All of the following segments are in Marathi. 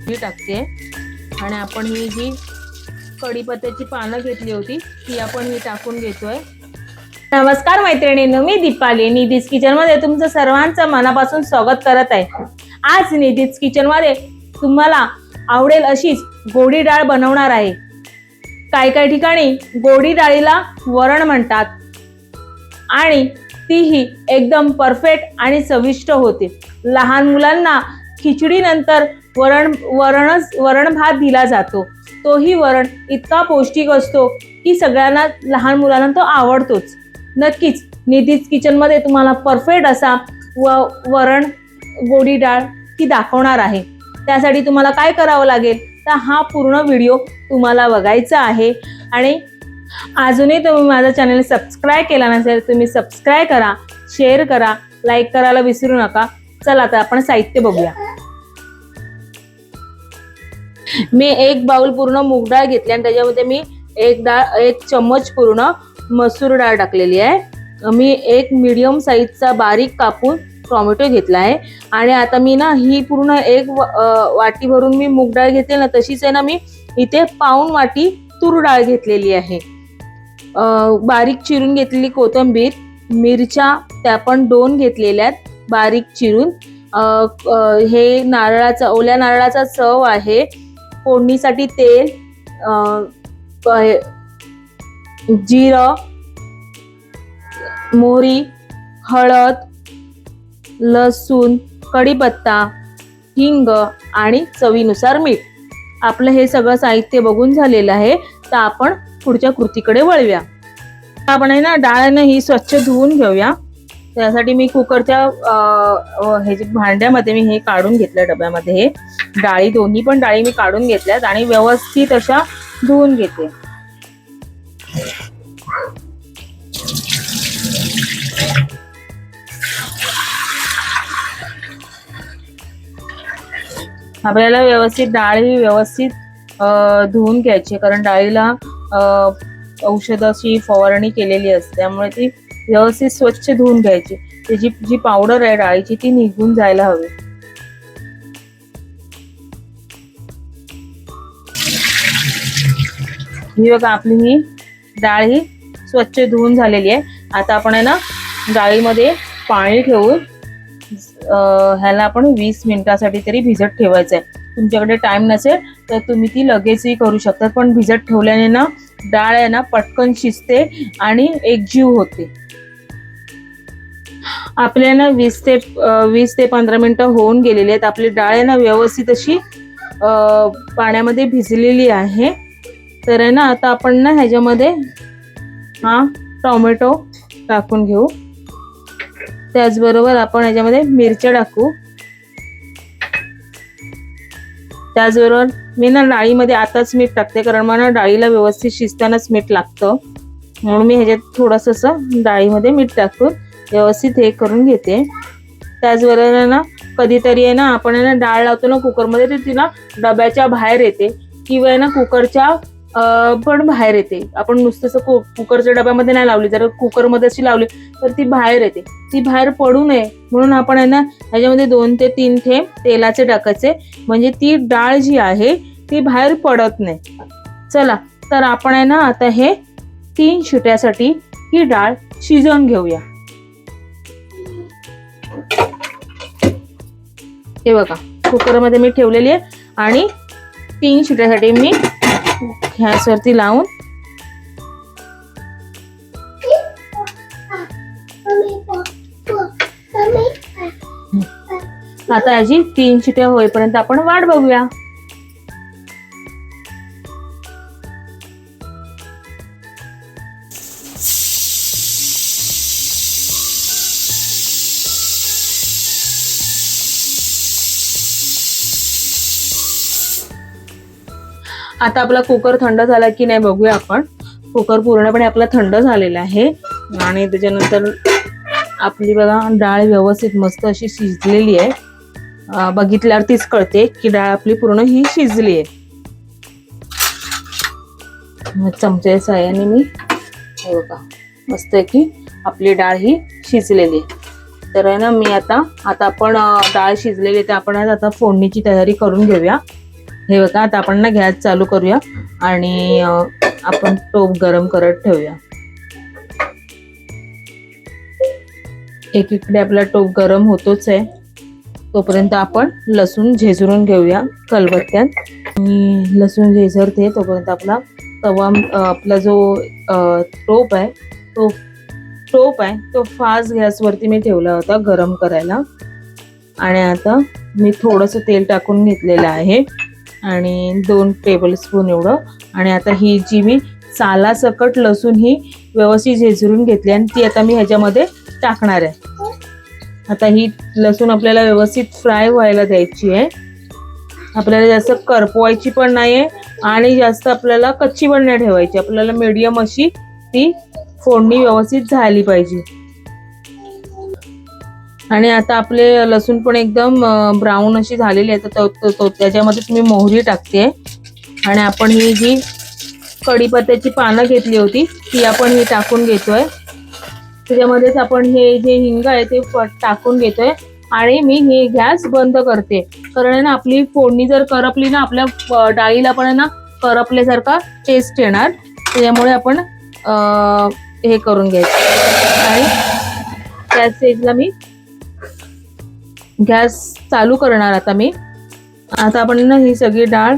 ही टाकते आणि आपण ही जी कढीपत्त्याची पानं घेतली होती ती आपण ही टाकून घेतोय। नमस्कार मैत्रिणींनो, मी दीपाली निधीज किचन मध्ये तुमचं सर्वांचं मनापासून स्वागत करत आहे। आज निधीज किचन मध्ये तुम्हाला आवडेल अशीच गोडी डाळ बनवणार आहे। काही ठिकाणी गोडी डाळीला वरण म्हणतात आणि तीही एकदम परफेक्ट आणि चविष्ट होते। लहान मुलांना खिचडी नंतर वरण भात दिला जातो, तोही वरण इतका पौष्टिक असतो की सगळ्यांना लहान मुलांना तो आवडतोच। नक्कीच निधीज किचन मध्ये तुम्हाला परफेक्ट असा वरण गोडी डाळ ही दाखवणार आहे। त्यासाठी तुम्हाला काय करावं लागेल तर हा पूर्ण व्हिडिओ तुम्हाला बघायचा आहे आणि अजूनही तुम्ही माझा चॅनल सबस्क्राइब केला नसेल तुम्ही सबस्क्राइब करा, शेअर करा, लाईक करायला विसरू नका। चला आता आपण साहित्य बघूया। मी एक बाउल पूर्ण मूग डाळ घेतली आणि त्याच्यामध्ये मी एक चम्मच पूर्ण मसूर डाळ टाकलेली आहे। मी एक मीडियम साईजचा बारीक कापून टोमॅटो घेतला आहे आणि आता मी ना ही पूर्ण एक वाटी भरून मी मूग डाळ घेतली ना, तशीच आहे ना मी इथे पाऊण वाटी तूर डाळ घेतलेली आहे। बारीक चिरून घेतलेली कोथिंबीर, मिरच्या त्या पण 2 घेतलेल्या आहेत बारीक चिरून। हे ओल्या नारळाचा चव आहे। फोडणीसाठी तेल, जिरं, मोहरी, हळद, लसूण, कढीपत्ता, हिंग आणि चवीनुसार मीठ। आपलं हे सगळं साहित्य बघून झालेलं आहे, तर आपण पुढच्या कृतीकडे वळूया। आपण आहे ना डाळ ही स्वच्छ धुवून घेऊया। त्यासाठी मी कुकरच्या भांड्यामध्ये मी हे काढून घेतलं डब्यामध्ये। हे डाळी दोन्ही पण डाळी मी काढून घेतल्यात आणि व्यवस्थित अशा धुवून घेते। आपल्याला व्यवस्थित डाळ ही व्यवस्थित धुवून घ्यायची, कारण डाळीला औषधाची फवारणी केलेली असते, त्यामुळे ती व्यवस्थित स्वच्छ धुवून घ्यायची। त्याची जी पावडर आहे डाळीची ती निघून जायला हवी। ही बघा आपली ही डाळ ही स्वच्छ धुवून झालेली आहे। आता आपण आहे ना डाळीमध्ये पाणी ठेवून ह्याला आपण 20 मिनिटासाठी तरी भिजत ठेवायचं आहे। तुमच्याकडे टाइम नसेल तर तुम्ही ती लगेचही करू शकता, पण भिजत ठेवल्याने ना डाळ आहे ना पटकन शिजते आणि एकजीव होते। आपल्या ना 20 ते 15 मिनिटं होऊन गेलेली आहेत। आपली डाळ आहे ना व्यवस्थित अशी पाण्यामध्ये भिजलेली आहे। तर आहे ना आता आपण ना ह्याच्यामध्ये हा टोमॅटो टाकून घेऊ। त्याचबरोबर आपण ह्याच्यामध्ये मिरच्या टाकू। त्याचबरोबर मी ना डाळीमध्ये आताच मीठ टाकते, कारण मला डाळीला व्यवस्थित शिजतानाच मीठ लागतं, म्हणून मी ह्याच्यात थोडंसं असं डाळीमध्ये मीठ टाकून व्यवस्थित हे करून घेते। त्याचबरोबर ना कधीतरी आहे ना आपण आहे ना डाळ लावतो ना कुकरमध्ये, तर ती ना डब्याच्या बाहेर येते किंवा आहे ना कुकरच्या पण बाहेर येते। आपण नुसतं कुकरच्या डब्यामध्ये नाही लावली, जर कुकरमध्ये अशी लावली तर ती बाहेर येते। ती बाहेर पडू नये म्हणून आपण आहे ना ह्याच्यामध्ये 2 ते 3 थेंब तेलाचे टाकायचे, म्हणजे ती डाळ जी आहे ती बाहेर पडत नाही। चला तर आपण आहे ना आता हे 3 शिट्यासाठी ही डाळ शिजवून घेऊया। हे बघा कुकरमध्ये मी ठेवलेली आहे आणि 3 शिट्यासाठी मी गॅसवरती लावून आता याची 3 शिट्या होईपर्यंत आपण वाट बघूया। आता आपला कुकर थंड झाला की नाही बघूया आपण। कुकर पूर्णपणे आपला थंड झालेला आहे आणि त्याच्यानंतर आपली बघा डाळ व्यवस्थित मस्त अशी शिजलेली आहे। बघितल्यावरतीच कळते की डाळ आपली पूर्ण ही शिजली आहे। चमच्याच्या साहाय्याने मी हे बघा मस्त आहे की आपली डाळ ही शिजलेली आहे। तर आहे ना मी आता आपण डाळ शिजलेली आहे, तर आपण आता फोडणीची तयारी करून घेऊया। हे बघा, आता आपण ना गॅस चालू करूया आणि आपण टोप गरम करत ठेवूया. एकीकडे आपला टोप गरम होतोच आहे, तोपर्यंत आपण लसूण झेचून घेऊया खलबत्त्यात. आणि लसूण झेचरते तोपर्यंत आपला तवा, आपला जो टोप आहे तो फास्ट गॅसवरती मी ठेवला होता गरम करायला. आणि आता मी थोडंसं तेल टाकून घेतलेलं आहे आणि 2 टेबलस्पून एवढं. आणि आता ही जी मी सालासकट लसूण ही व्यवस्थित झेचून घेतली आणि ती आता मी ह्याच्यामध्ये टाकणार आहे. आता ही लसूण आपल्याला व्यवस्थित फ्राय व्हायला द्यायची आहे. आपल्याला जास्त करपवायची पण नाहीये आणि जास्त आपल्याला कच्ची पण नाही ठेवायची. आपल्याला मीडियम अशी ती फोडणी व्यवस्थित झाली पाहिजे. आणि आता आपले लसूण पण एकदम ब्राऊन अशी झालेली आहे. तर त्याच्यामध्ये तुम्ही मोहरी टाकते आणि आपण ही जी कढीपत्त्याची पानं घेतली होती ती आपण ही टाकून घेतोय. त्याच्यामध्येच आपण हे जे हिंग आहे ते टाकून घेतोय आणि मी हे गॅस बंद करते. कारण ना आपली फोडणी जर करपली ना, आपल्या डाळीला पण ना करपल्यासारखा टेस्ट येणार. त्याच्यामुळे आपण हे करून घ्यायचं. आणि त्या स्टेजला मी गॅस चालू करणार. आता आपण ना ही सगळी डाळ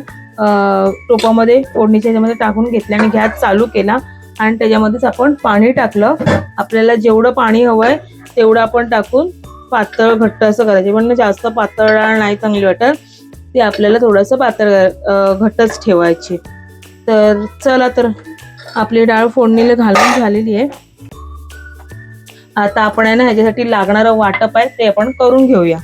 टोपामध्ये फोडणीच्या ह्याच्यामध्ये टाकून घेतली आणि गॅस चालू केला आणि त्याच्यामध्येच आपण पाणी टाकलं. आपल्याला जेवढं पाणी हवंय तेवढं आपण टाकून पातळ घट्ट असं करायचं. पण जास्त पातळ डाळ नाही चांगली वाटत, ती आपल्याला थोडंसं पातळ घट्टच ठेवायची. तर चला, तर आपली डाळ फोडणीला घालून झालेली आहे. आता आपण आहे ना ह्याच्यासाठी लागणारं वाटप आहे ते आपण करून घेऊया.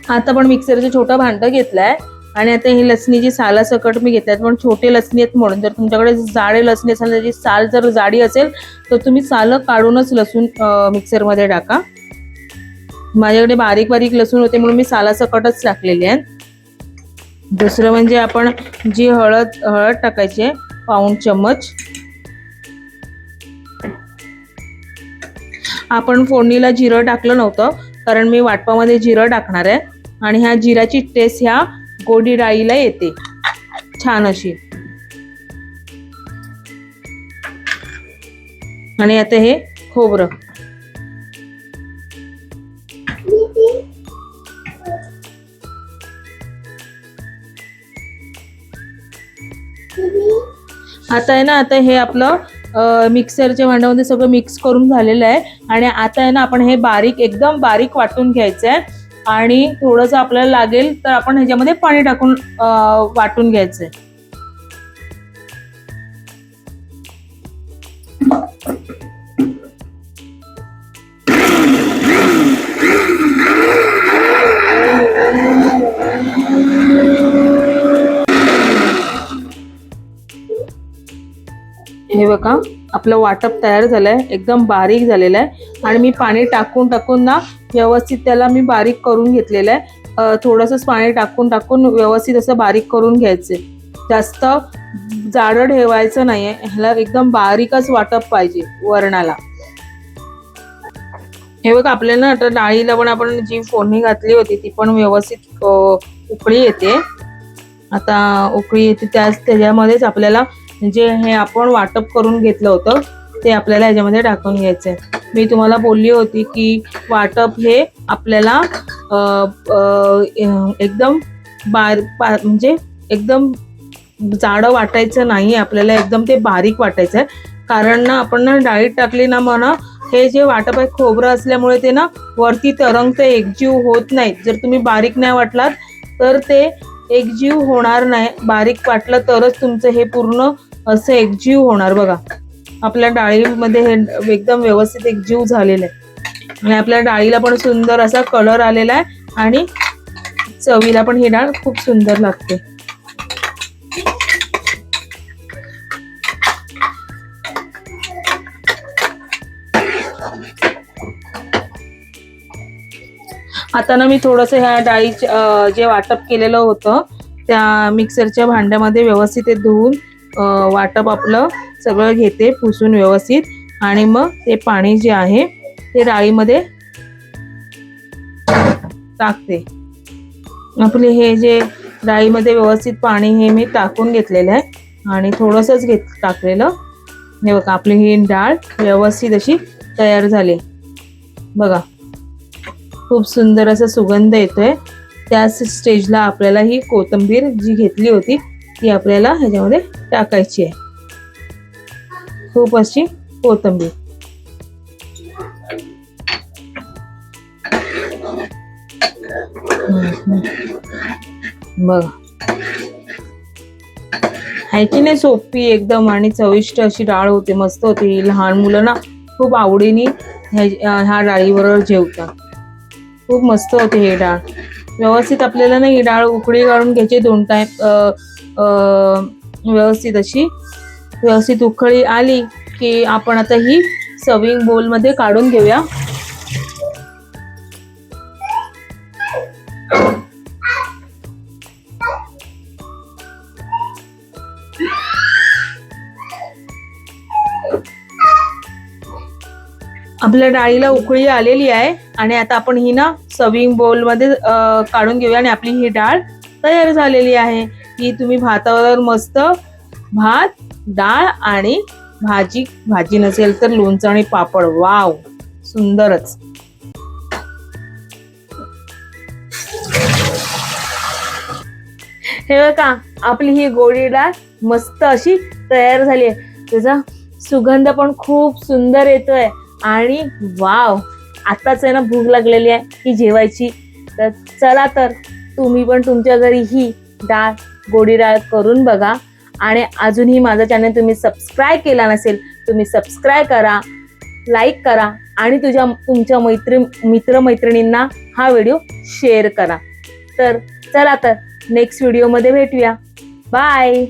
आता आपण मिक्सरचं छोटं भांडं घेतलंय आणि आता ही लसणीची सालासकट मी घेतल्यात. पण छोटे लसणी आहेत म्हणून, जर तुमच्याकडे जाडे लसणी असेल, त्याची साल जर जाडी असेल तर तुम्ही साल काढूनच लसूण मिक्सरमध्ये टाका. माझ्याकडे बारीक बारीक लसूण होते म्हणून मी सालासकटच टाकलेली आहे. दुसरं म्हणजे आपण जी हळद टाकायची आहे, पाऊण चम्मच. आपण फोडणीला जिरं टाकलं नव्हतं कारण मी वाटपामध्ये जिरं टाकणार आहे आणि ह्या जिऱ्याची टेस्ट ह्या गोडी डाळीला येते छान अशी. आणि आता हे खोबरं, आता आहे ना, आता हे आपलं मिक्सरच्या भांड्यामध्ये सगळं मिक्स करून झालेलं आहे. आणि आता आहे ना आपण हे एकदम बारीक वाटून घ्यायचं आहे आणि थोडंसं आपल्याला लागेल तर आपण ह्याच्यामध्ये पाणी टाकून वाटून घ्यायचंय. हे बघा, आपलं वाटप तयार झालंय, एकदम बारीक झालेलं आहे. आणि मी पाणी टाकून ना व्यवस्थित त्याला मी बारीक करून घेतलेलं आहे. थोडंसं पाणी टाकून व्यवस्थित असं बारीक करून घ्यायचंय. जास्त जाडं ठेवायचं नाहीये, ह्याला एकदम बारीकच वाटप पाहिजे वरणाला. हे बघा, आपल्याला आता डाळीला पण आपण जी फोडणी घातली होती ती पण व्यवस्थित उकळी येते. आता उकळी येते त्याच्यामध्येच आपल्याला जे हे आपण वाटप करून घेतलं होतं ते आपल्याला ह्याच्यामध्ये टाकून घ्यायचंय. मी तुम्हाला बोलली होती की वाटप हे आपल्याला एकदम म्हणजे एकदम जाडं वाटायचं नाही, आपल्याला एकदम ते बारीक वाटायचं आहे. कारण ना आपण ना डाळीत टाकली ना म्हणा, हे जे वाटप आहे खोबरं असल्यामुळे ते ना वरती तरंगते, एकजीव होत नाही. जर तुम्ही बारीक नाही वाटलात तर ते एकजीव होणार नाही. बारीक वाटलं तरच तुमचं हे पूर्ण असं एकजीव होणार. बघा, आपल्या डाळीमध्ये हे एकदम व्यवस्थित एकजीव झालेलं आहे आणि आपल्या डाळीला पण सुंदर असा कलर आलेला आहे आणि चवीला पण ही डाळ खूप सुंदर लागते. आता ना मी थोडंसं ह्या डाळीचे जे वाटप केलेलं होतं त्या मिक्सरच्या भांड्यामध्ये व्यवस्थित ते धुवून वाटप आपलं सगळं घेते पुसून व्यवस्थित. आणि मग ते पाणी जे आहे ते डाळीमध्ये टाकते. आपले हे जे डाळीमध्ये व्यवस्थित पाणी हे मी टाकून घेतलेलं आहे आणि थोडंसंच टाकलेलं. हे बघा आपली ही डाळ व्यवस्थित अशी तयार झाली बघा. खूप सुंदर असा सुगंध येतोय. त्याच स्टेजला आपल्याला ही कोथिंबीर जी घेतली होती ती आपल्याला ह्याच्यामध्ये टाकायची आहे. खूप अशी कोथिंबीर. बघा आहे की नाही सोपी एकदम आणि चविष्ट अशी डाळ होते. मस्त होती. लहान मुलं ना खूप आवडीने ह्या डाळीबरोबर जेवतात. खूप मस्त होते हे डाळ. व्यवस्थित आपल्याला ना ही डाळ उकळी काढून घ्यायची 2 टाइम. व्यवस्थित उकळी आली की आपण आता ही सर्विंग बोल मध्ये काढून घेऊया. आपल्या डाळीला उकळी आलेली आहे आणि आता आपण ही ना सर्विंग बोल मध्ये काढून घेऊया. आणि आपली ही डाळ तयार झालेली आहे. ही तुम्ही भातावर मस्त भात, डाळ आणि भाजी नसेल तर लोणचं आणि पापड. वाव, सुंदरच. हे बघा आपली ही गोडी डाळ मस्त अशी तयार झाली आहे. त्याचा सुगंध पण खूप सुंदर येतोय आणि वाव, आताच आहे ना भूक लागलेली आहे ही जेवायची. तर चला तर तुम्ही पण तुमच्या घरी ही गोडी डाळ करून बघा. आणि अजूनही माझा चॅनल तुम्ही सबस्क्राईब केला नसेल तुम्ही सबस्क्राईब करा, लाईक करा आणि तुमच्या मित्रमैत्रिणींना हा व्हिडिओ शेअर करा. तर चला तर नेक्स्ट व्हिडिओमध्ये भेटूया. बाय.